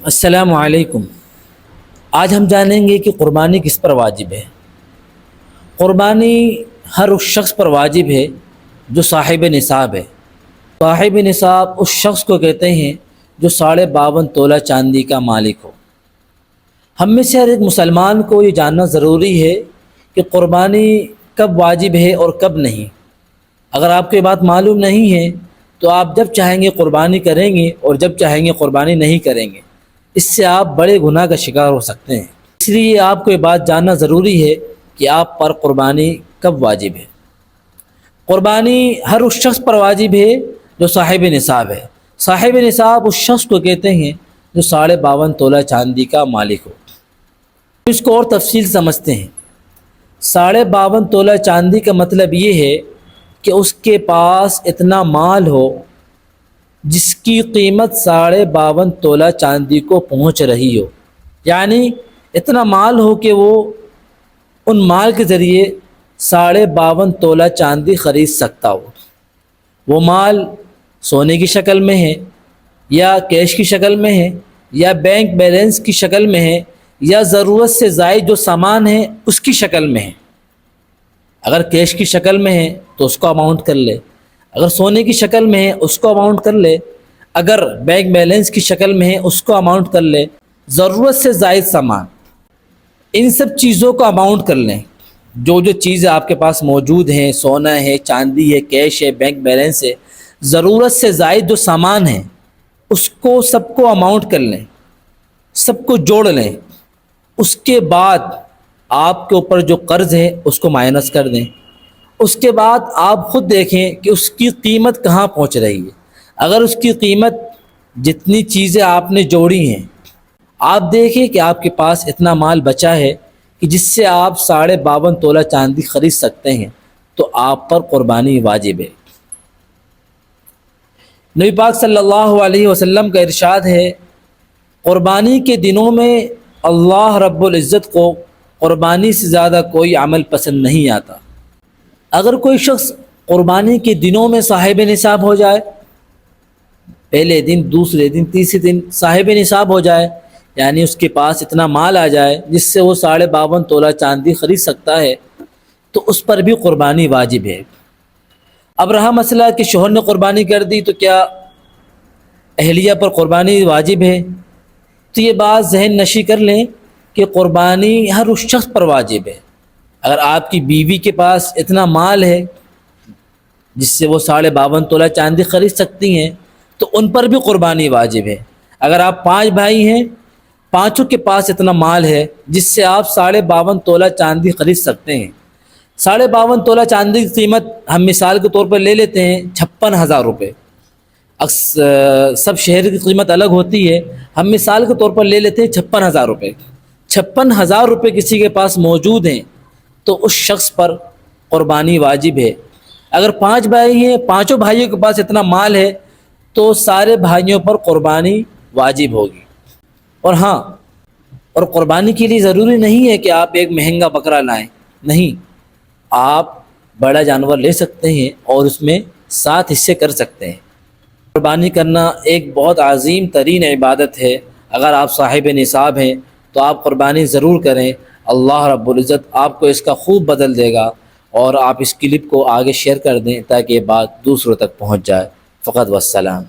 السلام علیکم۔ آج ہم جانیں گے کہ قربانی کس پر واجب ہے۔ قربانی ہر اس شخص پر واجب ہے جو صاحب نصاب ہے۔ صاحب نصاب اس شخص کو کہتے ہیں جو 52.5 تولہ چاندی کا مالک ہو۔ ہم میں سے ہر ایک مسلمان کو یہ جاننا ضروری ہے کہ قربانی کب واجب ہے اور کب نہیں۔ اگر آپ کو یہ بات معلوم نہیں ہے تو آپ جب چاہیں گے قربانی کریں گے اور جب چاہیں گے قربانی نہیں کریں گے۔ اس سے آپ بڑے گناہ کا شکار ہو سکتے ہیں۔ اس لیے آپ کو یہ بات جاننا ضروری ہے کہ آپ پر قربانی کب واجب ہے۔ قربانی ہر اس شخص پر واجب ہے جو صاحب نصاب ہے۔ صاحب نصاب اس شخص کو کہتے ہیں جو 52.5 تولہ چاندی کا مالک ہو۔ اس کو اور تفصیل سمجھتے ہیں۔ 52.5 تولہ چاندی کا مطلب یہ ہے کہ اس کے پاس اتنا مال ہو جس کی قیمت 52.5 تولہ چاندی کو پہنچ رہی ہو، یعنی اتنا مال ہو کہ وہ ان مال کے ذریعے 52.5 تولہ چاندی خرید سکتا ہو۔ وہ مال سونے کی شکل میں ہے یا کیش کی شکل میں ہے یا بینک بیلنس کی شکل میں ہے یا ضرورت سے زائد جو سامان ہے اس کی شکل میں ہے۔ اگر کیش کی شکل میں ہے تو اس کو اماؤنٹ کر لے، اگر سونے کی شکل میں ہے اس کو اماؤنٹ کر لے، اگر بینک بیلنس کی شکل میں ہے اس کو اماؤنٹ کر لے۔ ضرورت سے زائد سامان، ان سب چیزوں کو اماؤنٹ کر لیں۔ جو چیزیں آپ کے پاس موجود ہیں، سونا ہے، چاندی ہے، کیش ہے، بینک بیلنس ہے، ضرورت سے زائد جو سامان ہے اس کو سب کو اماؤنٹ کر لیں، سب کو جوڑ لیں۔ اس کے بعد آپ کے اوپر جو قرض ہے اس کو مائنس کر دیں۔ اس کے بعد آپ خود دیکھیں کہ اس کی قیمت کہاں پہنچ رہی ہے۔ اگر اس کی قیمت جتنی چیزیں آپ نے جوڑی ہیں، آپ دیکھیں کہ آپ کے پاس اتنا مال بچا ہے کہ جس سے آپ 52.5 تولہ چاندی خرید سکتے ہیں، تو آپ پر قربانی واجب ہے۔ نبی پاک صلی اللہ علیہ وسلم کا ارشاد ہے، قربانی کے دنوں میں اللہ رب العزت کو قربانی سے زیادہ کوئی عمل پسند نہیں آتا۔ اگر کوئی شخص قربانی کے دنوں میں صاحب نصاب ہو جائے، پہلے دن، دوسرے دن، تیسرے دن صاحب نصاب ہو جائے، یعنی اس کے پاس اتنا مال آ جائے جس سے وہ 52.5 تولہ چاندی خرید سکتا ہے، تو اس پر بھی قربانی واجب ہے۔ اب رہا مسئلہ کہ شوہر نے قربانی کر دی تو کیا اہلیہ پر قربانی واجب ہے؟ تو یہ بات ذہن نشی کر لیں کہ قربانی ہر اس شخص پر واجب ہے۔ اگر آپ کی بیوی کے پاس اتنا مال ہے جس سے وہ 52.5 تولہ چاندی خرید سکتی ہیں تو ان پر بھی قربانی واجب ہے۔ اگر آپ 5 بھائی ہیں، پانچوں کے پاس اتنا مال ہے جس سے آپ 52.5 تولہ چاندی خرید سکتے ہیں۔ 52.5 تولہ چاندی کی قیمت ہم مثال کے طور پر لے لیتے ہیں 56,000 روپے۔ سب شہر کی قیمت الگ ہوتی ہے، ہم مثال کے طور پر لے لیتے ہیں 56,000 روپے۔ 56,000 روپے کسی کے پاس موجود ہیں تو اس شخص پر قربانی واجب ہے۔ اگر 5 بھائی ہیں، پانچوں بھائیوں کے پاس اتنا مال ہے تو سارے بھائیوں پر قربانی واجب ہوگی۔ اور ہاں، اور قربانی کے لیے ضروری نہیں ہے کہ آپ ایک مہنگا بکرا لائیں، نہیں، آپ بڑا جانور لے سکتے ہیں اور اس میں 7 حصے کر سکتے ہیں۔ قربانی کرنا ایک بہت عظیم ترین عبادت ہے۔ اگر آپ صاحب نصاب ہیں تو آپ قربانی ضرور کریں۔ اللہ رب العزت آپ کو اس کا خوب بدل دے گا، اور آپ اس کلپ کو آگے شیئر کر دیں تاکہ یہ بات دوسروں تک پہنچ جائے۔ فقط والسلام۔